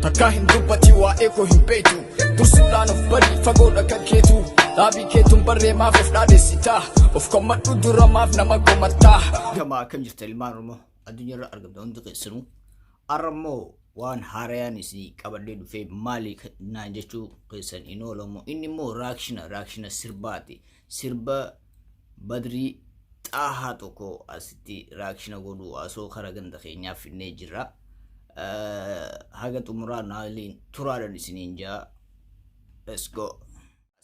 takka hin dubbati waa'ee koo hin beektu dursuudhaan of bari fagoodha kan keetu dhaabii keetuun barree maaf of dhaadheessitaa of kommadhu dura maaf nama komattaa. Gamaa akkam jirta ilmaan Oromoo addunyaarra argamta hundi keessanuu arrammoo waan haarayaan isii qabadhee dhufee maali naan jechuu keessan hin oolamu inni immoo raakshina sirbaati sirba Badrii Xaahaa tokko asitti raakshina godhu asoo kara ganda keenyaaf finnee jirra. Haga xumuraa naaliin turaadhaan isiniin jaa. Let's go.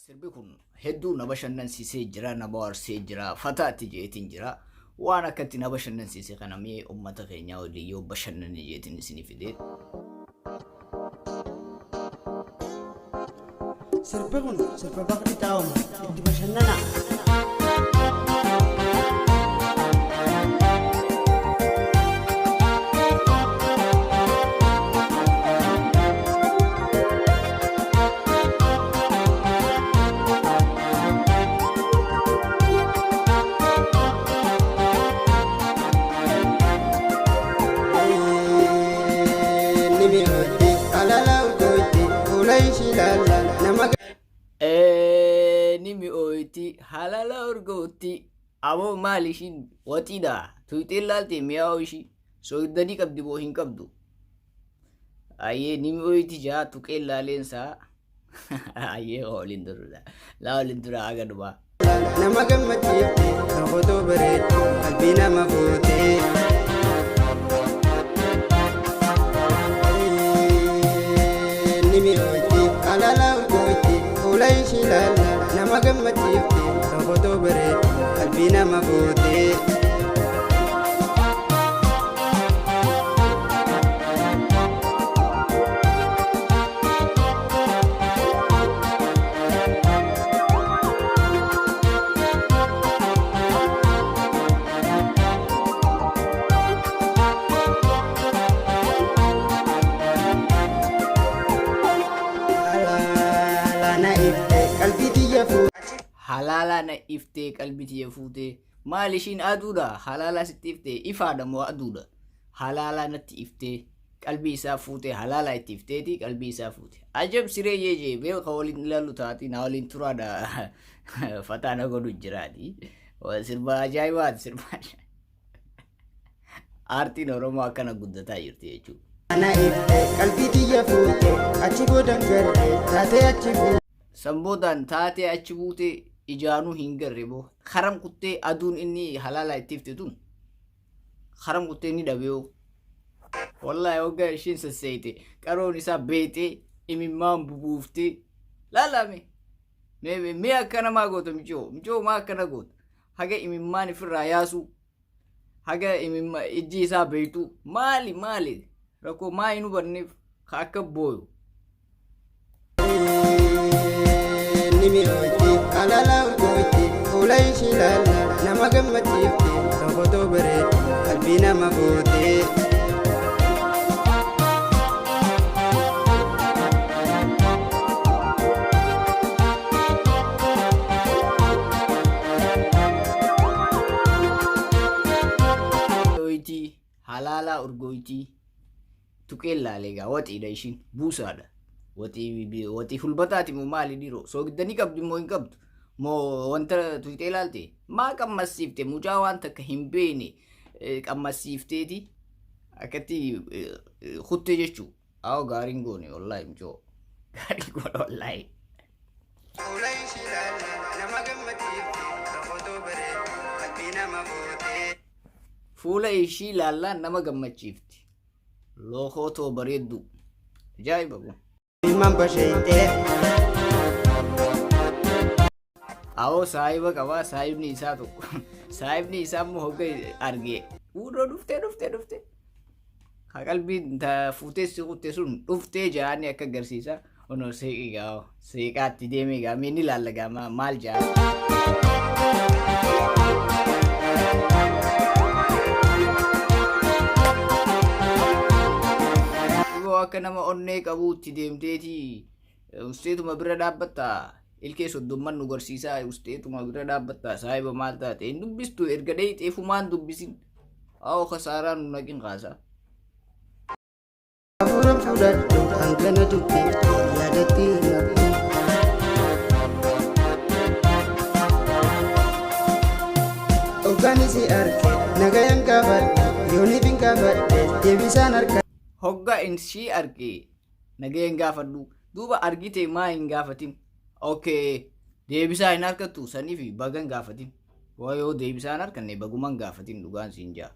Sirbi kun hedduu na bashannansiisee jira, na bohaarsee jira, fataatti jeetiin jira. Waan akkatti na bashannansiisee kana mee uummata keenyaa waliin yoo bashannanne jeetiin isinii fidee. Sirbi kun sirba Badrii Xaahaa itti bashannana. Nimi oyti halala urgooti abo maalishin watida tuiteen laalte miyaa ishi soogdanii qabdi boo hin qabdu ayyee nimi oyti jaa tuqeen laaleensaa ayyee hoolin dura aga dhumaa nama gammachiifte tokkotoo bareedu qalbii nama fuutee nimi oyti halala urgooti ulaishi lala nama gammachiifte tokkotoo bareedu qalbii nama fuutee halala na iftee qalbiti yefuutee maalishin aduudha halala sitti iftee ifaadha moo aduudha halala natti iftee qalbii isaa fuutee halala itti ifteeti qalbii isaa fuute ajab siree yeejee beelka waliin ilaallu taati na waliin turaadha fataana godhu jiraati sirba ajaa'ibaati sirba aartiin Oromoo akkana guddataa jirti jechuudha. Ana iftee qalbiti yefuutee achi boodan garee taatee achi fuute. Samboodaan taatee achi buute ijaanuu hin garre boo haram kuttee aduun inni halala itti ifte tun haram kuttee ni dhabeeyoo wallahi hoggaa ishiin sasseeyte qaroon isaa beetee imimmaan bubuuftee laalame mee akkana maa goota michoo maa akkana goota haga imimmaan ifirraa yaasuu haga ijji isaa beeytuu maali rakkoo maa hin hubanneef akka booyu. Nimi oyti halala urgooti ulaishi lala nama gammachiifte tokkotoo bareedu qalbii nama fuutee oyti halala urgooti tuqeen laaleegaa waxiidha ishiin buusaadha. Wati hulbataati moo maali dhiiroo soogdanii qabdi moo hin qabdu moo wanta tuutee ilaalte maa qammasiifte mucaa waan takka hin beene qammasiifteeti akkatti kuttee jechuu awo gaariin goone wallahi michoo gaariin goone wallahi. Fuula ishii laallaan nama gammachiifti lookotoo bareeddu ajaa'iba kun. Awo saahiba qabaa saahibni isaa tokko saahibni isaa immoo hogga argee fuudhoo dhuftee qalbiin fuutee si kutte sun dhuftee jaani akka agarsiisa ono seeqigaa seeqaatti deemee gaa mee ni laallagaa maal jaa. Akka nama onnee qabuutti deemteeti usteetuma bira dhaabbatta ilkee soddomman nu garsiisaa usteetuma bira dhaabbatta saahiba maal taate hin dubbistu erga dheeyxeefumaan dubbisin awo kasaaraa nu naqin kaasaa. hangana dubbifte yaadatti nabdu. Hoggaan si arge nagayan gaafadhe yooniif hin gaafadhe deebisaan arga. Hoggaan si arge nagayan gaafadhu duuba argite maa hin gaafatin. Okay, deebisaa hin harkattu saniif bagan gaafatin. Waayoo deebisaan harkanne baguman gaafatin dhugaan siin jaa.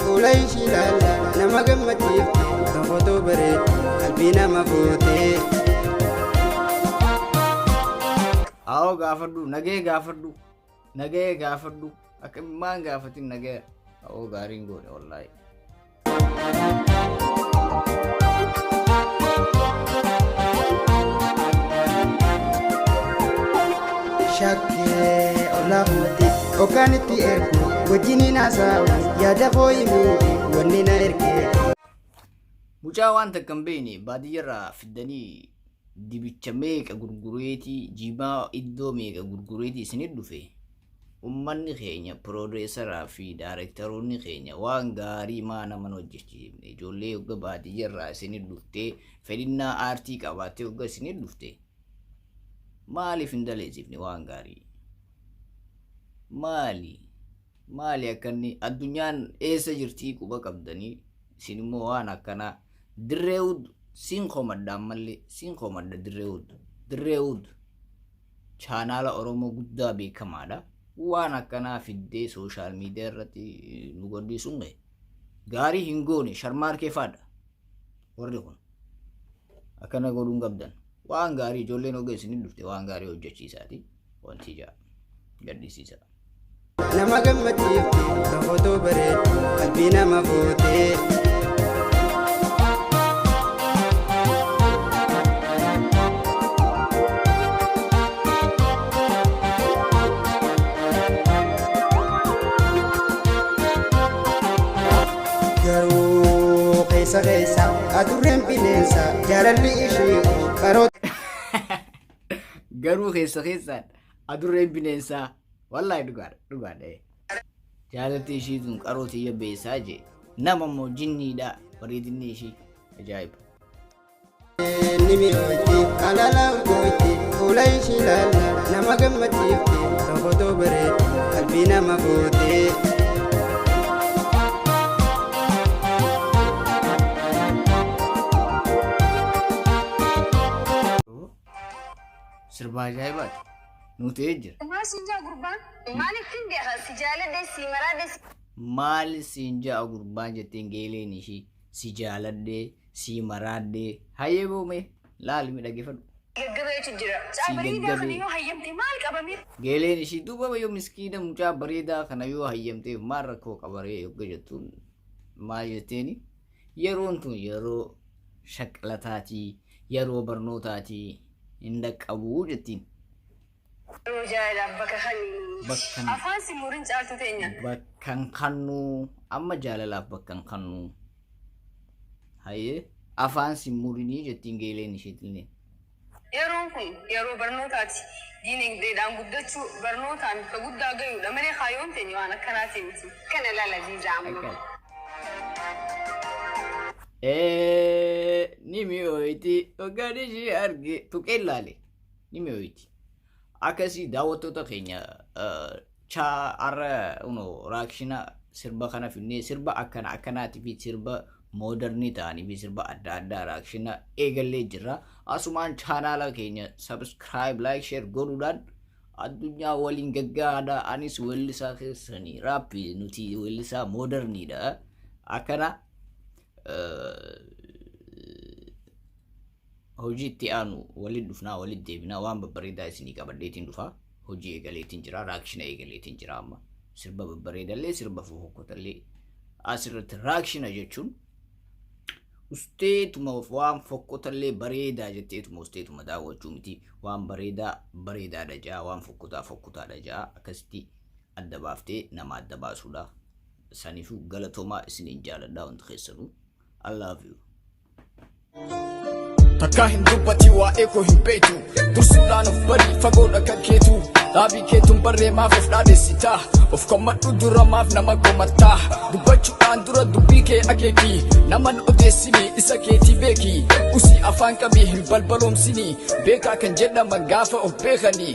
Fuula ishii ilaalla nama gammachiifte kan footoo bareedu qalbii nama fuutee. Aawoo gaafadhu nagee gaafadhu nagee gaafadhu akka maan gaafatin nagee. Aawoo gaariin goone wallaahi. Shakkee olaafumatti hoggaan itti ergu wajjiniin haasa'u yaada fooyyimii wanni na ergee. Mucaa waan takka hin beekne baadiyyaarraa fiddanii dibicha meeqa gurgureetii jimaa iddoo meeqa gurgureetii isinit dhufe. Uummanni keenya piroodeesaraa fi daayirektaroonni keenya waan gaarii maa naman hojjechiifne ijoollee hogga baadiyyaarraa isinit dhuftee fedhinnaa aartii qabaattee hogga isinit dhufte. Maaliif hin daleessifne waan gaarii? Maali akkanni addunyaan eessa jirtii quba qabdanii isin immoo waan akkanaa dirreewud siin komaddaan mallee siin komadda dirreewud chaanaala Oromoo guddaa beekamaadha. Waan akkanaa fiddee sooshaal miidiyaa irratti nu godhiisuun gaarii hin goone sharmaarkee faadha warri kun akkana godhuun qabdan. Waan gaarii ijoolleen hogga isinit dhufte waan gaarii hojjechiisaati wanti jaa gaddisiisa. Nama gammachiifte kan footoo bareedu qalbii nama fuutee. Garuu keessa adurreen bineensa jaalalli ishee qaroota. Garuu keessaan adurreen bineensaa wallaahi dhugaadha. Jaalalli ishii tun qarootiyya beesaa jee nama immoo jinniidha bareedinni ishii ajaa'iba. Ni mi'ooyti alaalaa urgooyti fuula ishii ilaalla nama gammachiifte kan footoo bareedu qalbii nama fuutee. Sirba ajaa'ibaati nuti jira. Maali siinjaa gurbaan jetteen geeleen ishii si jaaladhee si maraadhee hayyee boome laali midhaggeeffadhu. Geeleen ishii duuba yoo miskiina mucaa bareedaa kana yoo hayyamteef maal rakkoo qabaree yogga jettuun maal jetteeni yeroon tun yeroo shaqlataatii yeroo barnootaatii hin dhaqqabuu jettiin. Bakkan kannuu amma jaalalaaf bakkan kannuu hayyee afaan simurinii jettiin geeleen isheetillee. Yeroon kun yeroo barnootaati. Diinagdeedhaan guddachuu barnootaan bakka guddaa gayuudha malee kaayyoon teenya waan akkanaati miti. Kana laala ziizaa amma. Ni mi'ooyti hoggaan ishii arge tuqee ilaale ni mi'ooyti. Akkasii daawwattoota keenya har'a raakshina sirba kana finnee sirba akkanaati fi sirba moodernii ta'anii fi sirba adda addaa raakshina eegallee jirra. Asumaan chaanaala keenya subscribe like share godhuudhaan addunyaa waliin gaggaadaa. Anis weellisaa keessanii raappii nuti weellisaa mooderniidha. Akkana hojii itti aanu waliin dhufnaa waliin deebinaa waan babbareedaa isinii qabadheetiin dhufaa. Hojii eegaleetiin jira raakshina eegaleetiin jira amma sirba babbareedallee sirba fofokkotallee asirratti raakshina jechuun usteetuma waan fokkotallee bareedaa jetteetuma usteetuma daawwachuu miti waan bareedaadha jaa waan fokkotaadha jaa akkasitti adda baaftee nama adda baasuudha. Saniifuu galatoomaa isiniin jaaladhaa wanti keessanuu. I love you. Takka hin dubbati waa'ee koo hin beektu dursuudhaan of bari fagoodha kan keetu dhaabii keetuun barree maaf of dhaadheessitaa Of kommadhu dura maaf nama komatta dubbachuudhaan dura dubbii kee akeeki naman odeessini isa keetii beeki usii afaan qabii hin balbaloomsini beekaa kan jedhaman gaafa of beekani